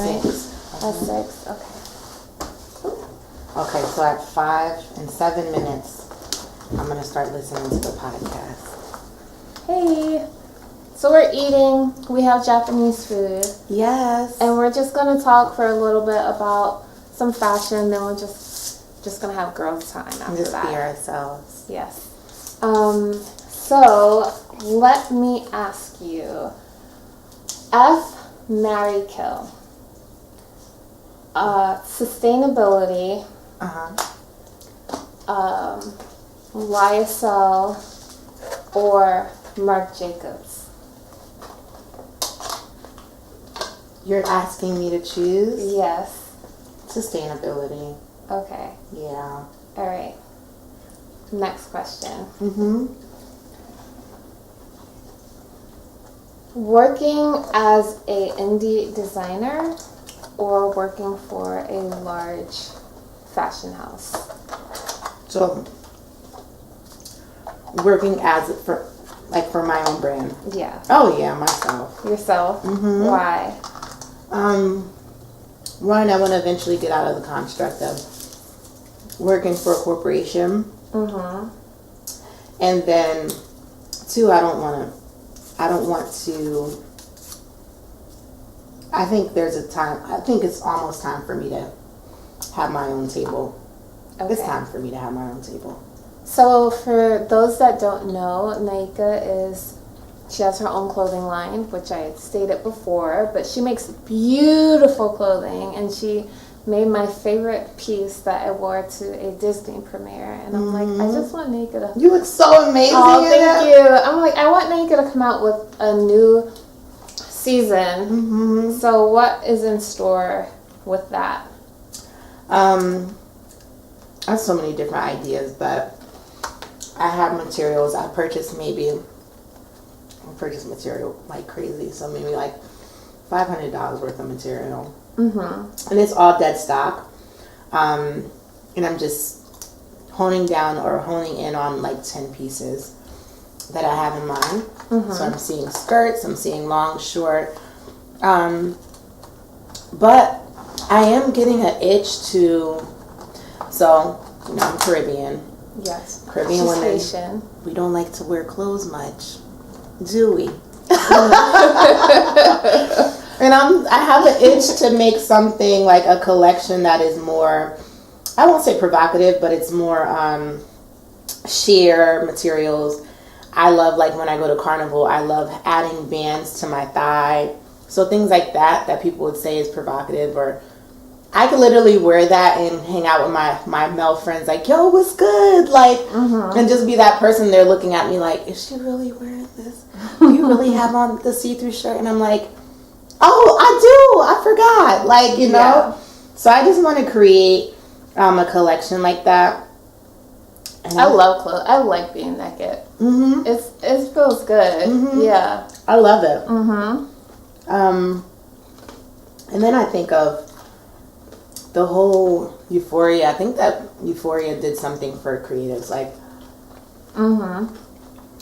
6. At 6, okay. Okay, so at 5 and 7 minutes, I'm going to start listening to the podcast. Hey, so we're eating. We have Japanese food. Yes. And we're just going to talk for a little bit about some fashion. Then we're just going to have girls' time after just that. Be ourselves. Yes. So let me ask you, F, marry, kill. Sustainability. YSL or Marc Jacobs. You're asking me to choose? Yes. Sustainability. Okay. Yeah. All right. Next question. Working as a indie designer or working for a large fashion house? So, working as for my own brand. Yeah. Oh yeah, myself. Yourself? Why? One, I want to eventually get out of the construct of working for a corporation. And then 2, I don't want to, I think it's almost time for me to have my own table. Okay. It's time for me to have my own table. So for those that don't know, Naika she has her own clothing line, which I had stated before, but she makes beautiful clothing, and she made my favorite piece that I wore to a Disney premiere, and I'm like, I just want Naika to... You look so amazing. Oh, thank you. I'm like, I want Naika to come out with a new season. So what is in store with that? I have so many different ideas, but I have materials. I purchase material like crazy, so maybe like $500 worth of material. And it's all dead stock. And I'm just honing in on like 10 pieces that I have in mind. So I'm seeing skirts, I'm seeing long, short. But I am getting an itch to, so, I'm Caribbean. Yes. Caribbean women, Haitian. we don't like to wear clothes much, do we? And I have an itch to make something like a collection that is more, I won't say provocative, but it's more sheer materials. I love, like when I go to Carnival, I love adding bands to my thigh. So things like that people would say is provocative, or I could literally wear that and hang out with my male friends like, yo, what's good? Like, and just be that person there looking at me like, is she really wearing this? Do you really have on the see-through shirt? And I'm like, oh, I do. I forgot. Like, you know. Yeah. So I just want to create a collection like that. And I love clothes. I like being naked. It feels good. Yeah. I love it. And then I think of the whole Euphoria. I think that Euphoria did something for creatives. Like,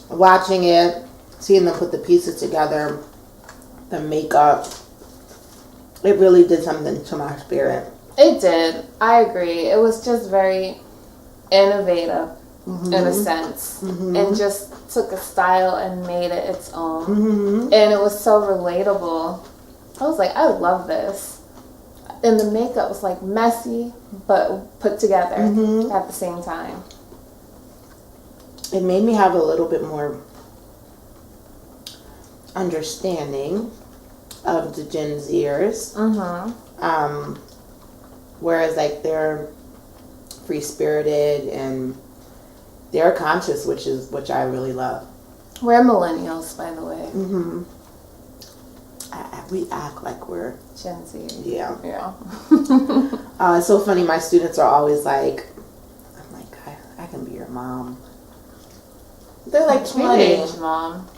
watching it, seeing them put the pieces together, the makeup, it really did something to my spirit. It did. I agree. It was just very innovative in a sense, and just took a style and made it its own. And it was so relatable. I was like, I love this. And the makeup was like messy, but put together at the same time. It made me have a little bit more understanding of the Gen Zers. Whereas like they're free spirited and they're conscious, which I really love. We're millennials, by the way. We act like we're Gen Z. Yeah. Yeah. It's so funny. My students are always like, I'm like, I can be your mom. They're like 20. Teenage mom.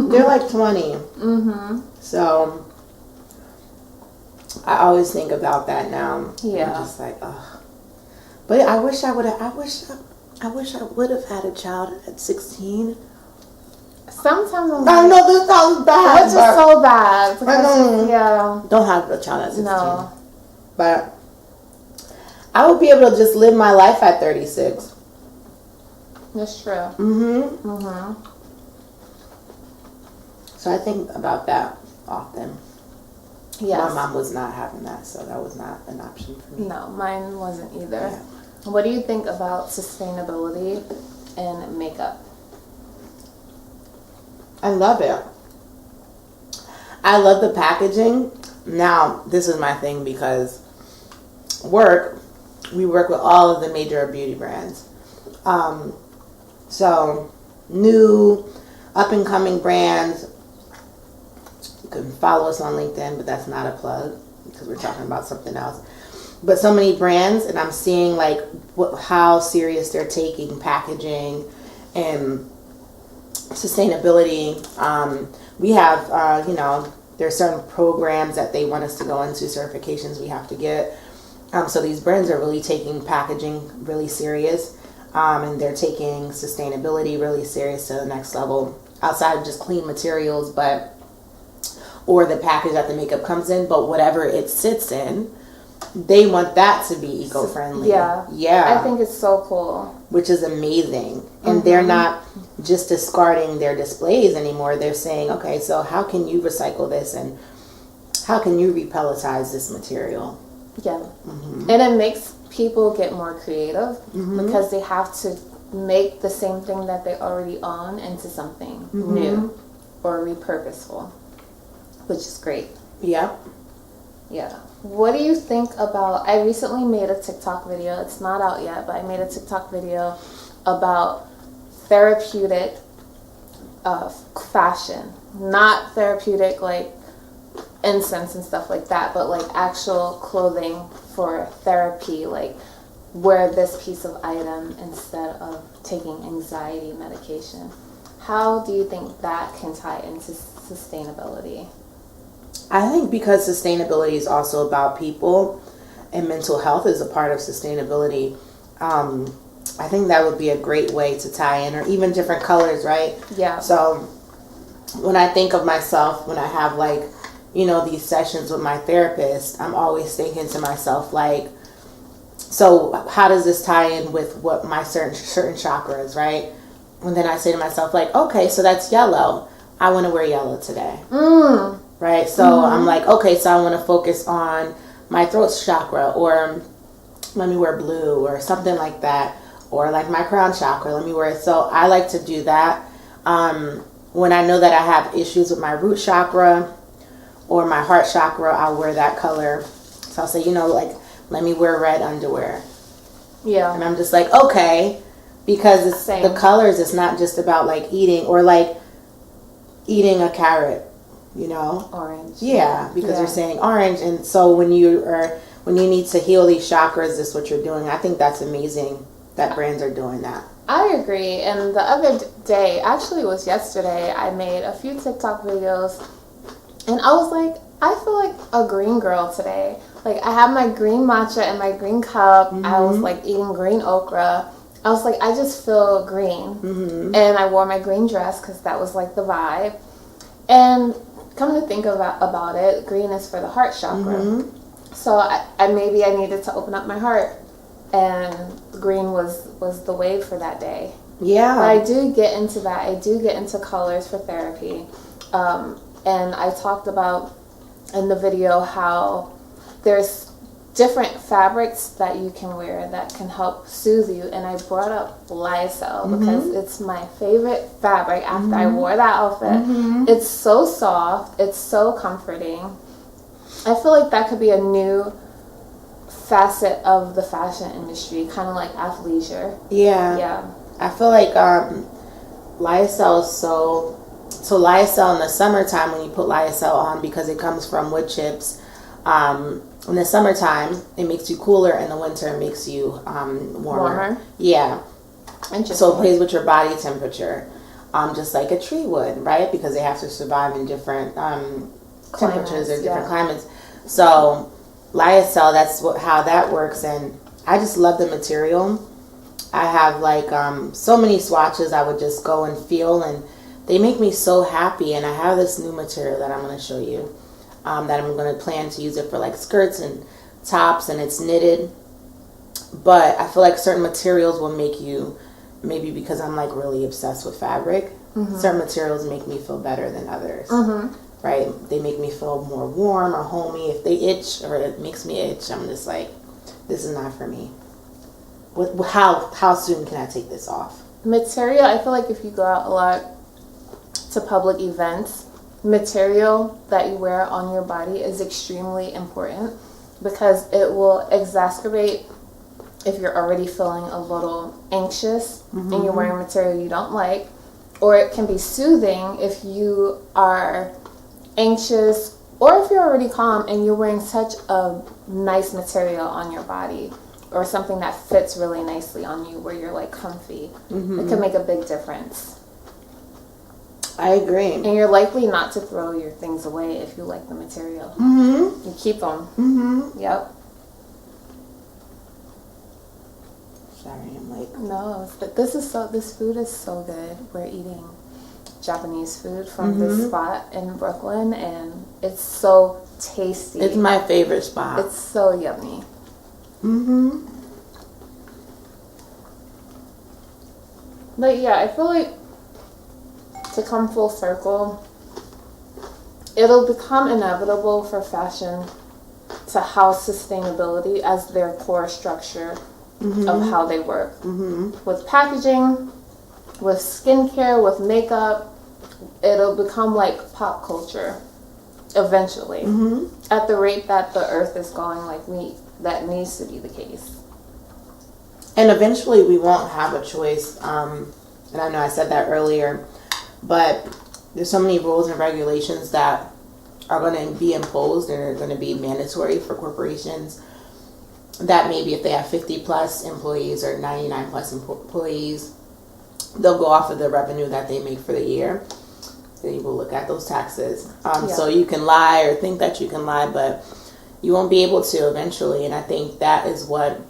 They're like 20. So I always think about that now. Yeah. I'm just like, ugh. But I wish I would have had a child at 16. Sometimes I'm I like, know this sounds bad. which is so bad. Because, Yeah. Don't have a child at 16. No. But I would be able to just live my life at 36. That's true. Mm-hmm. So I think about that often. Yes. My mom was not having that, so that was not an option for me. No, mine wasn't either. Yeah. What do you think about sustainability in makeup? I love it. I love the packaging. Now, this is my thing because we work with all of the major beauty brands. So, new, up-and-coming brands. You can follow us on LinkedIn, but that's not a plug because we're talking about something else. But so many brands, and I'm seeing like how serious they're taking packaging and sustainability. We have, there are certain programs that they want us to go into, certifications we have to get. So these brands are really taking packaging really serious, and they're taking sustainability really serious to the next level, outside of just clean materials, or the package that the makeup comes in, but whatever it sits in, they want that to be eco-friendly. Yeah. I think it's so cool. Which is amazing. And they're not just discarding their displays anymore. They're saying, okay, so how can you recycle this and how can you repelletize this material? Yeah. And it makes people get more creative because they have to make the same thing that they already own into something new or repurposeful, which is great. Yeah. Yeah. What do you think about, I recently made a TikTok video, it's not out yet, but I made a TikTok video about therapeutic fashion. Not therapeutic like incense and stuff like that, but like actual clothing for therapy, like wear this piece of item instead of taking anxiety medication. How do you think that can tie into sustainability? I think because sustainability is also about people and mental health is a part of sustainability, I think that would be a great way to tie in, or even different colors, right? Yeah. So when I think of myself, when I have like, these sessions with my therapist, I'm always thinking to myself like, so how does this tie in with what my certain chakras, right? And then I say to myself like, okay, so that's yellow. I want to wear yellow today. Right? So I'm like, okay, so I want to focus on my throat chakra, or let me wear blue or something like that, or like my crown chakra, let me wear it. So I like to do that. When I know that I have issues with my root chakra or my heart chakra, I'll wear that color. So I'll say, like, let me wear red underwear. Yeah. And I'm just like, okay, because it's the colors, it's not just about like eating or like eating a carrot. Orange. Yeah, because you're saying orange, and so when you need to heal these chakras, this is what you're doing. I think that's amazing that brands are doing that. I agree. And the other day, actually it was yesterday, I made a few TikTok videos, and I was like, I feel like a green girl today. Like I have my green matcha and my green cup. I was like eating green okra. I was like, I just feel green. And I wore my green dress because that was like the vibe. And come to think about it, green is for the heart chakra. So I maybe I needed to open up my heart, and green was the wave for that day. Yeah. But I do get into that. I do get into colors for therapy. And I talked about in the video how there's different fabrics that you can wear that can help soothe you, and I brought up lyocell because it's my favorite fabric after I wore that outfit. It's so soft, it's so comforting. I feel like that could be a new facet of the fashion industry, kind of like athleisure. Yeah. I feel like lyocell is so lyocell in the summertime, when you put lyocell on, because it comes from wood chips, in the summertime, it makes you cooler. In the winter, it makes you warmer. Yeah. Interesting. So it plays with your body temperature, just like a tree would, right? Because they have to survive in different temperatures or different climates. So lyocell, that's how that works. And I just love the material. I have like so many swatches I would just go and feel and they make me so happy. And I have this new material that I'm going to show you, that I'm going to plan to use it for like skirts and tops, and it's knitted. But I feel like certain materials will make you, maybe because I'm like really obsessed with fabric, certain materials make me feel better than others. Right? They make me feel more warm or homey. If they itch or it makes me itch, I'm just like, this is not for me. How soon can I take this off? Material, I feel like if you go out a lot to public events, material that you wear on your body is extremely important, because it will exacerbate if you're already feeling a little anxious and you're wearing material you don't like, or it can be soothing if you are anxious, or if you're already calm and you're wearing such a nice material on your body, or something that fits really nicely on you where you're like comfy. It can make a big difference. I agree. And you're likely not to throw your things away if you like the material. You keep them. Yep. Sorry, I'm like... No, but this food is so good. We're eating Japanese food from this spot in Brooklyn, and it's so tasty. It's my favorite spot. It's so yummy. But yeah, I feel like to come full circle, it'll become inevitable for fashion to house sustainability as their core structure of how they work. With packaging, with skincare, with makeup, it'll become like pop culture eventually. At the rate that the earth is going, that needs to be the case. And eventually we won't have a choice. And I know I said that earlier, but there's so many rules and regulations that are going to be imposed and are going to be mandatory for corporations, that maybe if they have 50 plus employees or 99 plus employees, they'll go off of the revenue that they make for the year. Then you will look at those taxes. So you can lie or think that you can lie, but you won't be able to eventually. And I think that is what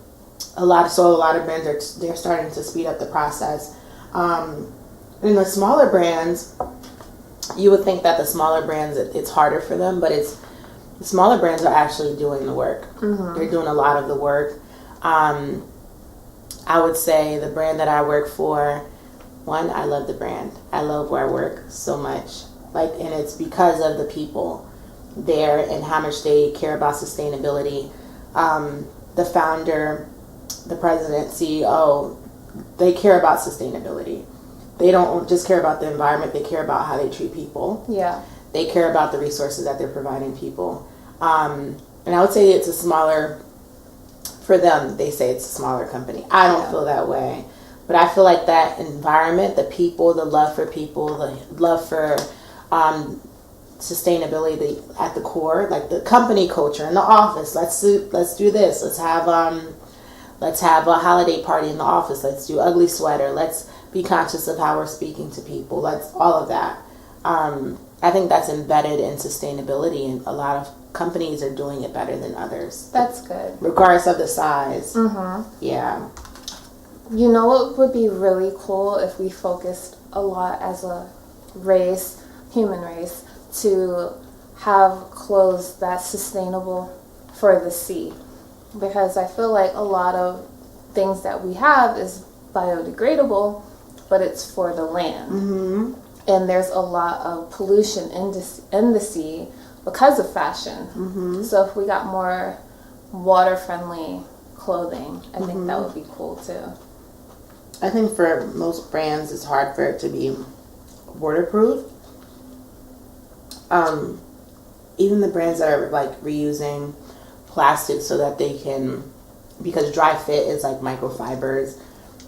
a lot of brands they're starting to speed up the process. In the smaller brands, you would think that the smaller brands, it's harder for them, but the smaller brands are actually doing the work. They're doing a lot of the work. I would say the brand that I work for, one, I love the brand. I love where I work so much. And it's because of the people there and how much they care about sustainability. The founder, the president, CEO, they care about sustainability. They don't just care about the environment, they care about how they treat people. Yeah. They care about the resources that they're providing people. And I would say it's a smaller, for them, they say it's a smaller company. I don't feel that way. But I feel like that environment, the people, the love for people, the love for sustainability at the core, like the company culture in the office. Let's do this. Let's have a holiday party in the office. Let's do ugly sweater. Let's be conscious of how we're speaking to people. Let's all of that. I think that's embedded in sustainability, and a lot of companies are doing it better than others. That's good. Regardless of the size. Yeah. You know what would be really cool if we focused a lot as a race, human race, to have clothes that's sustainable for the sea. Because I feel like a lot of things that we have is biodegradable, but it's for the land. And there's a lot of pollution in the sea because of fashion. So if we got more water-friendly clothing, I think that would be cool too. I think for most brands, it's hard for it to be waterproof. Even the brands that are like reusing plastic so that they can, because dry fit is like microfibers,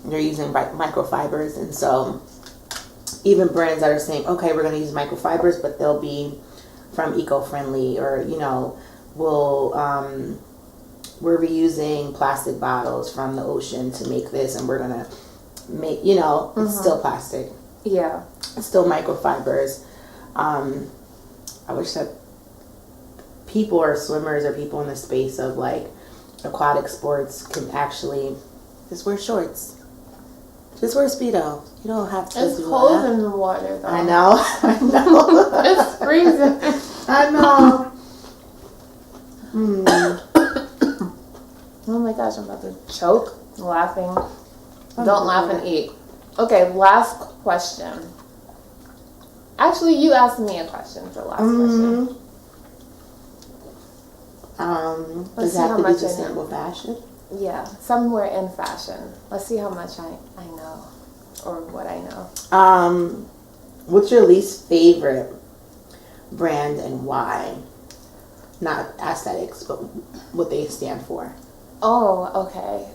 they're using microfibers, and so even brands that are saying, okay, we're going to use microfibers, but they'll be from eco-friendly, or we're reusing plastic bottles from the ocean to make this, and we're going to make, it's still plastic. Yeah. It's still microfibers. I wish that people or swimmers or people in the space of like aquatic sports can actually just wear shorts. Just wear Speedo. You don't have to It's do cold that. in the water, though. I know. I know. It's freezing. I know. Oh my gosh, I'm about to choke laughing. Don't laugh and eat. Okay, last question. Actually, you asked me a question for last question. Does it have to be sustainable fashion? Yeah, somewhere in fashion. Let's see how much I know, or what I know. What's your least favorite brand and why? Not aesthetics, but what they stand for. Oh, okay.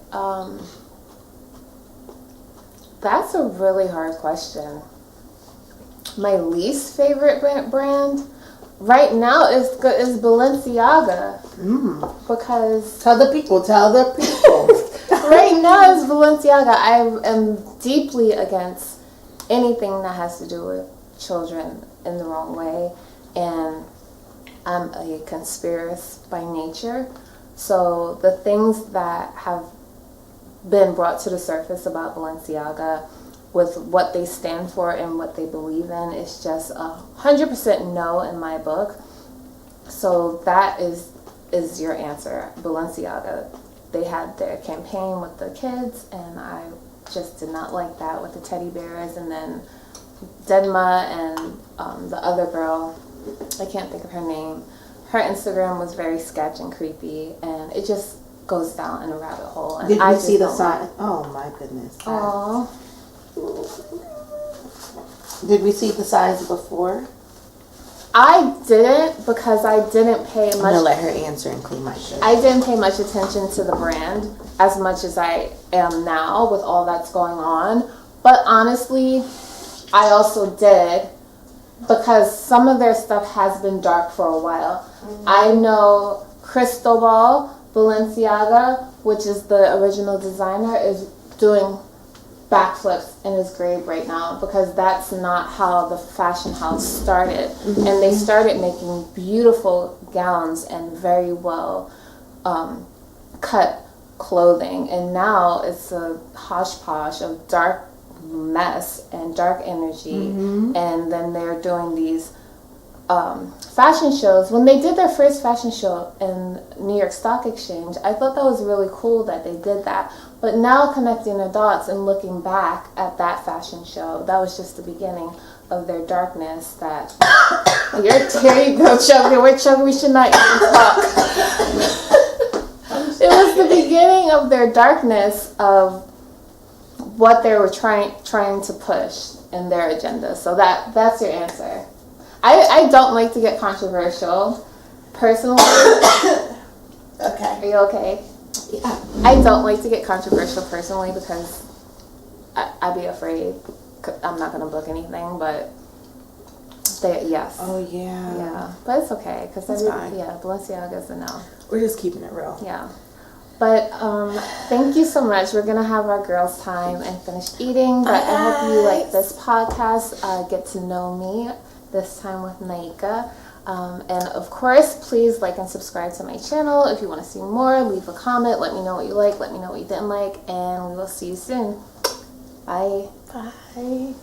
That's a really hard question. My least favorite brand right now is Balenciaga. Because Tell the people. right now is Balenciaga. I am deeply against anything that has to do with children in the wrong way, and I'm a conspiracist by nature. So the things that have been brought to the surface about Balenciaga with what they stand for and what they believe in is just 100% no in my book. So that is your answer, Balenciaga. They had their campaign with the kids, and I just did not like that with the teddy bears. And then Denma and the other girl, I can't think of her name, her Instagram was very sketch and creepy, and it just goes down in a rabbit hole. And Did I you see the don't sign? Oh my goodness. Aww. Did we see the signs before? I didn't, because I didn't pay much. I'm gonna let her answer and clean my shit. I didn't pay much attention to the brand as much as I am now with all that's going on. But honestly, I also did, because some of their stuff has been dark for a while. I know Cristobal Balenciaga, which is the original designer, is doing backflips in his grave right now, because that's not how the fashion house started. And they started making beautiful gowns and very well cut clothing, and now it's a hodgepodge of dark mess and dark energy. And then they're doing these fashion shows. When they did their first fashion show in New York Stock Exchange, I thought that was really cool that they did that. But now connecting the dots and looking back at that fashion show, that was just the beginning of their darkness. That here you go, Chubby. We're Chubby. We should not even talk. It was the beginning of their darkness of what they were trying to push in their agenda. So that's your answer. I don't like to get controversial, personally. Okay. Are you okay? Yeah. I don't like to get controversial personally, because I'd be afraid. I'm not going to book anything, but yes. Oh yeah. Yeah, but it's okay, because Balenciaga's a no. We're just keeping it real. Yeah. But thank you so much. We're going to have our girls' time and finish eating. But I hope you like this podcast. Get to know me, this time with Naika. And of course, please like and subscribe to my channel. If you want to see more, leave a comment. Let me know what you like. Let me know what you didn't like. And we will see you soon. Bye. Bye.